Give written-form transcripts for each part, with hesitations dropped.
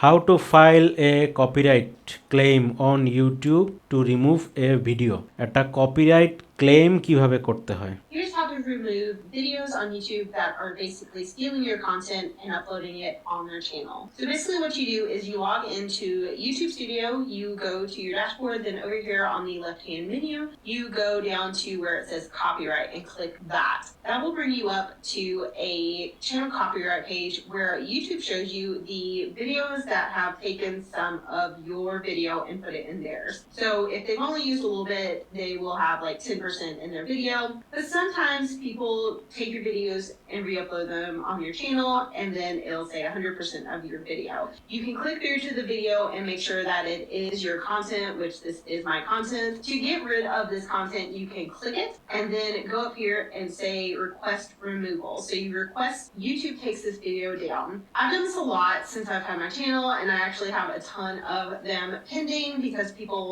How to file a copyright claim on YouTube to remove a video. একটা copyright claim কিভাবে করতে হয়? Here's how to remove videos on YouTube that are basically stealing your content and uploading it on their channel. So basically what you do is you log into YouTube Studio, you go to your dashboard, then over here on the left-hand menu, you go down to where it says copyright and click that. That will bring you up to a channel copyright page where YouTube shows you the videos that have taken some of your video and put it in theirs. So if they've only used a little bit, they will have like 10% in their video, but sometimes people take your videos and re-upload them on your channel, and then it'll say 100% of your video. You can click through to the video and make sure that it is your content, which this is my content. To get rid of this content, you can click it and then go up here and say request removal. So you request YouTube takes this video down. I've done this a lot since I've had my channel, and I actually have a ton of them pending because people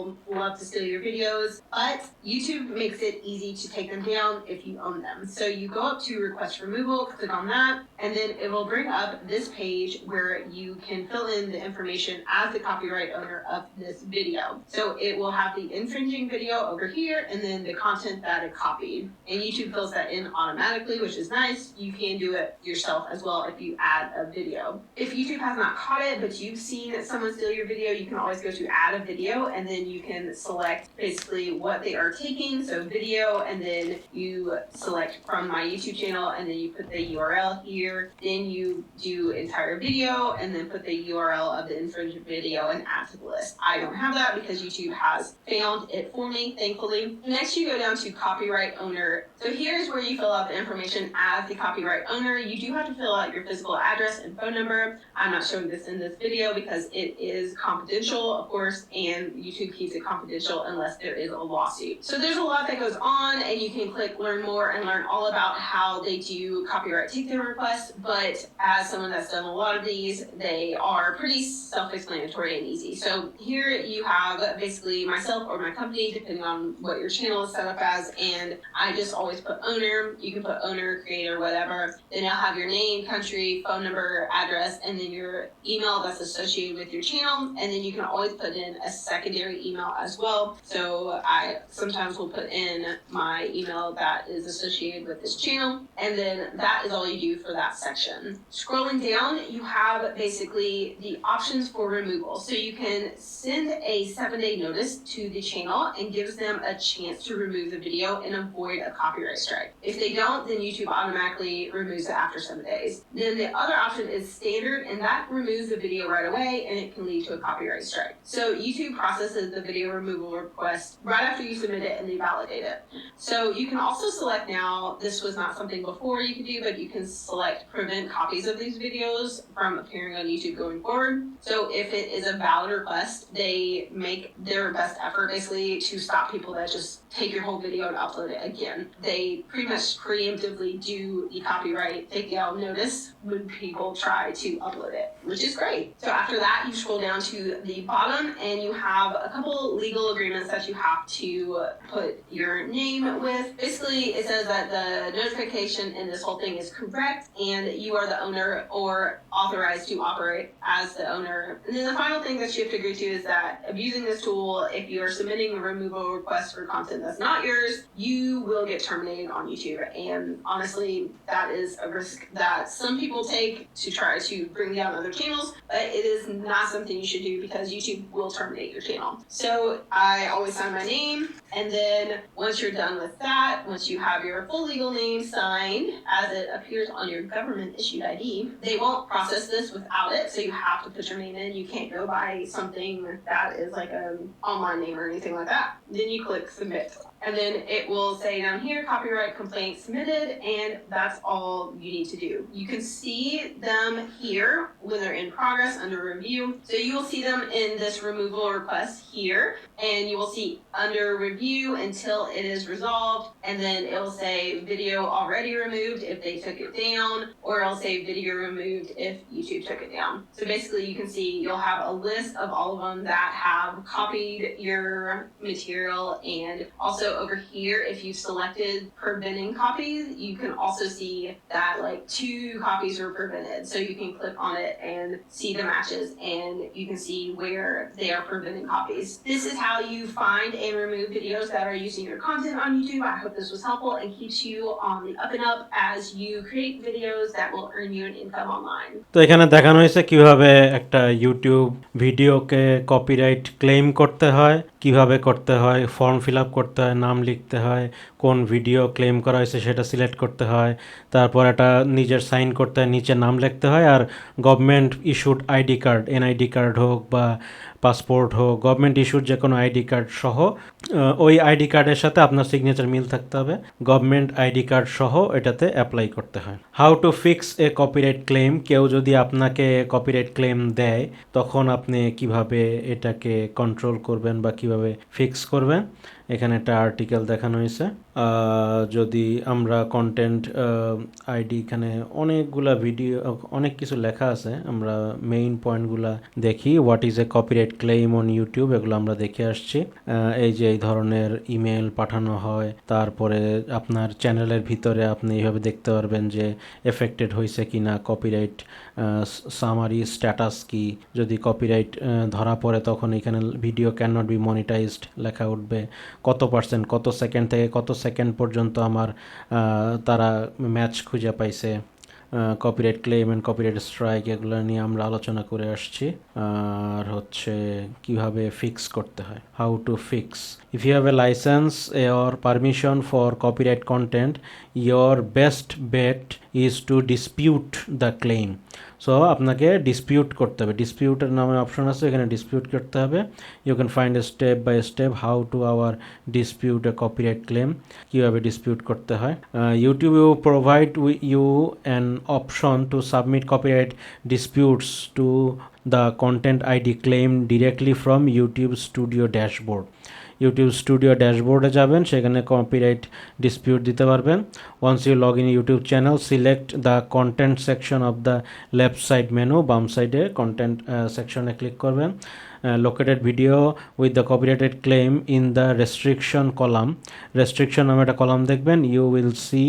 love to steal your videos, but YouTube makes it easy to take them down if you own them. So you go up to request removal, click on that, and then it will bring up this page where you can fill in the information as the copyright owner of this video. So it will have the infringing video over here and then the content that it copied. And YouTube fills that in automatically, which is nice. You can do it yourself as well if you add a video. If YouTube has not caught it, but you've seen someone steal your video, you can always go to add a video, and then you can select basically what they are taking. So video, and then you select from my YouTube channel, and then you put the URL here. Then you do entire video, and then put the URL of the infringed video and add to the list. I don't have that because YouTube has found it for me, thankfully. Next, you go down to copyright owner. So here's where you fill out the information as the copyright owner. You do have to fill out your physical address and phone number. I'm not showing this in this video because it is confidential, of course, and YouTube keeps it confidential unless there is a lawsuit. So there's a lot that goes on, and you can click learn more and learn all about how they do copyright takedown requests, but as someone that's done a lot of these, they are pretty self-explanatory and easy. So here you have basically myself or my company, depending on what your channel is set up as, and I just always put owner. You can put owner, creator, whatever. Then you'll have your name, country, phone number, address, and then your email that's associated with your channel, and then you can always put in a secondary email as well. So I sometimes will put in my email that is associated with this channel, and then that is all you do for that section. Scrolling down, you have basically the options for removal. So you can send a 7-day notice to the channel and gives them a chance to remove the video and avoid a copyright strike. If they don't, then YouTube automatically removes it after 7 days. Then the other option is standard, and that removes the video right away, and it can lead to a copyright strike. So YouTube processes the video removal request right after you submit it, and they validate it. So you can also select now, this was not something before you could do, but you can select prevent copies of these videos from appearing on YouTube going forward. So if it is a valid request, they make their best effort basically to stop people that just take your whole video and upload it again. They pretty much preemptively do the copyright takedown notice when people try to upload it, which is great. So after that, you scroll down to the bottom and you have a couple legal agreements that you have to put your name with. Basically, it says that the notification in this whole thing is correct and you are the owner or authorized to operate as the owner. And then the final thing that you have to agree to is that abusing this tool, if you are submitting a removal request for content that's not yours, you will get terminated on YouTube. And honestly, that is a risk that some people take to try to bring down other channels, but it is not something you should do because YouTube will terminate your channel. So I always sign my name, and then once you're done with that, once you have your full legal name signed as it appears on your government issued ID, they won't process this without it, so you have to put your name in. You can't go by something that is like an online name or anything like that. Then you click submit. And then it will say down here, copyright complaint submitted, and that's all you need to do. You can see them here when they're in progress under review. So you will see them in this removal request here, and you will see under review until it is resolved, and then it will say video already removed if they took it down, or it'll say video removed if YouTube took it down. So basically you can see you'll have a list of all of them that have copied your material, and also over here, if you selected preventing copies, you can also see that like 2 copies were prevented. So you can click on it and see the matches, and you can see where they are preventing copies. This is how you find and remove videos that are using your content on YouTube. I hope this was helpful and keeps you on the up and up as you create videos that will earn you an income online. তো এখানে দেখানো হয়েছে কিভাবে একটা YouTube ভিডিওকে copyright claim করতে হয়, কিভাবে করতে হয়, ফর্ম ফিল আপ করতে হয়, নাম লিখতে হয়, কোন ভিডিও ক্লেম করা হয়েছে সেটা সিলেক্ট করতে হয়, তারপর একটা নিজের সাইন করতে হয়, নিচে নাম লিখতে হয়, আর government issued ID card, NID card হোক বা পাসপোর্ট হোক, গভর্নমেন্ট ইস্যুড যে কোনো আইডি কার্ড সহ, ওই আইডি কার্ডের সাথে আপনার সিগনেচার মিল থাকতে হবে, গভর্নমেন্ট আইডি কার্ড সহ এটাতে অ্যাপ্লাই করতে হয়। How to fix A copyright claim, কেউ যদি আপনাকে কপিরাইট ক্লেম দেয় তখন আপনি কিভাবে এটাকে কন্ট্রোল করবেন বা কিভাবে ফিক্স করবেন, এখানে একটা আর্টিকেল দেখানো হয়েছে। যদি আমরা কন্টেন্ট আইডি, এখানে অনেকগুলা ভিডিও, অনেক কিছু লেখা আছে, আমরা মেইন পয়েন্টগুলা দেখি। What is a copyright claim on YouTube, এগুলো আমরা দেখে আসছি। এই যে এই ধরনের ইমেল পাঠানো হয়, তারপরে আপনার চ্যানেলের ভিতরে আপনি এইভাবে দেখতে পারবেন যে এফেক্টেড হয়েছে কি না, কপিরাইট সামারি স্ট্যাটাস কি, যদি কপিরাইট ধরা পড়ে তখন এখানে video can not be monetised লেখা উঠবে, কত পার্সেন্ট, কত সেকেন্ড থেকে কত সেকেন্ড পর্যন্ত আমার তারা ম্যাচ খুঁজে পাইছে, copyright claim and copyright strike, এগুলো নিয়ে আমরা আলোচনা করে আসছি। আর হচ্ছে কিভাবে ফিক্স করতে হয়, how to fix. If you have a licence or permission for copyright content, your best bet is to dispute the claim. So আপনাকে ডিসপিউট করতে হবে, ডিসপিউটের নামে অপশন আছে, এখানে ডিসপিউট করতে হবে। You can find a step by step how to our dispute a copyright claim, কীভাবে dispute করতে হয়। YouTube you provide you an option to submit copyright disputes to the content ID claim directly from YouTube studio dashboard. YouTube studio ড্যাশবোর্ডে যাবেন, সেখানে copyright dispute দিতে পারবেন। Once you log in YouTube channel, select the content section of the left side menu, বাম সাইডে content সেকশনে click করবেন। Located video with the copyrighted claim in the restriction column, restriction নামে একটা কলাম দেখবেন, you will see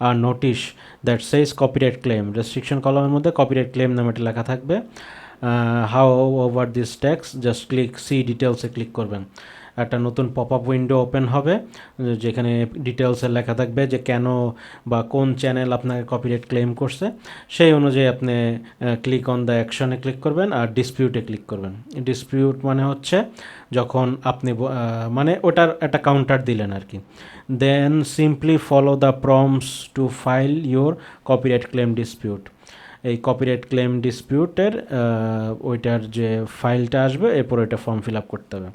a notice that says copyright claim. Restriction কলামের মধ্যে copyright claim নামে একটা লেখা থাকবে। Hover this text, just click see ডিটেলসে ক্লিক করবেন। একটা নতুন পপ আপ উইন্ডো ওপেন হবে, যেখানে ডিটেলসে লেখা থাকবে যে কেন বা কোন চ্যানেল আপনাকে কপিরাইট ক্লেম করছে, সেই অনুযায়ী আপনি ক্লিক অন দ্য অ্যাকশনে ক্লিক করবেন আর ডিসপিউটে ক্লিক করবেন। ডিসপিউট মানে হচ্ছে যখন আপনি মানে ওটার একটা কাউন্টার দিলেন আর কি। Then simply follow the prompts to file your copyright claim dispute. এই কপিরাইট ক্লেম ডিসপিউটের ওইটার যে ফাইলটা আসবে, এরপর ওইটা ফর্ম ফিল আপ করতে হবে।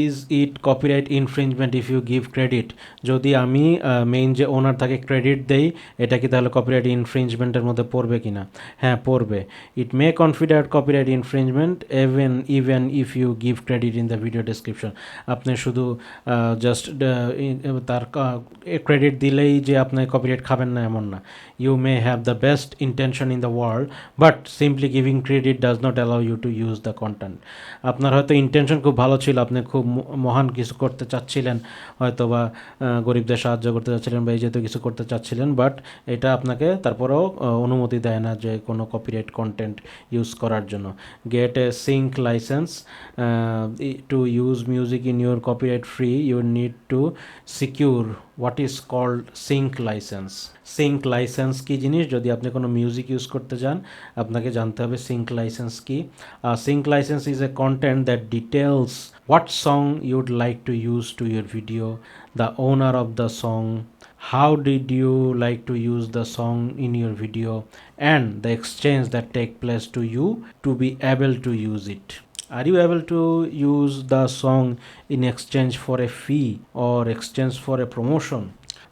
Is it copyright infringement if you give credit, যদি আমি মেইন যে ওনার তাকে ক্রেডিট দেই, এটা কি তাহলে কপিরাইট ইনফ্রিঞ্জমেন্টের মধ্যে পড়বে কি না? হ্যাঁ, পড়বে। It may consider copyright infringement even if you give credit in the video description. আপনি শুধু জাস্ট তার ক্রেডিট দিলেই যে আপনি কপিরাইট খাবেন না এমন না। You may have the best intention in the world, but simply giving credit does not allow you to use the content. আপনার হয়তো ইন্টেনশন খুব ভালো ছিল, আপনি খুব মহান কিছু করতে চাচ্ছিলেন, হয়তো বা গরিবদের সাহায্য করতে চাচ্ছিলেন বা এই জাতীয় কিছু করতে চাচ্ছিলেন, বাট এটা আপনাকে তারপরেও অনুমতি দেয় না যে কোনো কপিরাইট কন্টেন্ট ইউজ করার জন্য। Get a sync license to use music in your copyright free, you need to secure what is called sync license. Sync licence কী জিনিস, যদি আপনি কোনো মিউজিক ইউজ করতে চান আপনাকে জানতে হবে সিঙ্ক লাইসেন্স কী। Sync licence is a content that details what song you'd like to use to your video, the owner of the song, how did you like to use the song in your video, and the exchange that take place to you to be able to use it. Are you able to use the song in exchange for a fee or exchange for a promotion?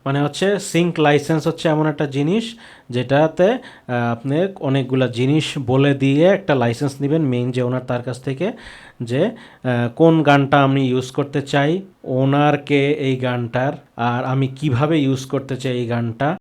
মানে হচ্ছে sync licence হচ্ছে এমন একটা জিনিস যেটাতে আপনি অনেকগুলা জিনিস বলে দিয়ে একটা লাইসেন্স নেবেন মেইন যে ওনার, তার কাছ থেকে, যে কোন গানটা আমি ইউজ করতে চাই, ওনারকে এই গানটার, আর আমি কিভাবে ইউজ করতে চাই এই গানটা,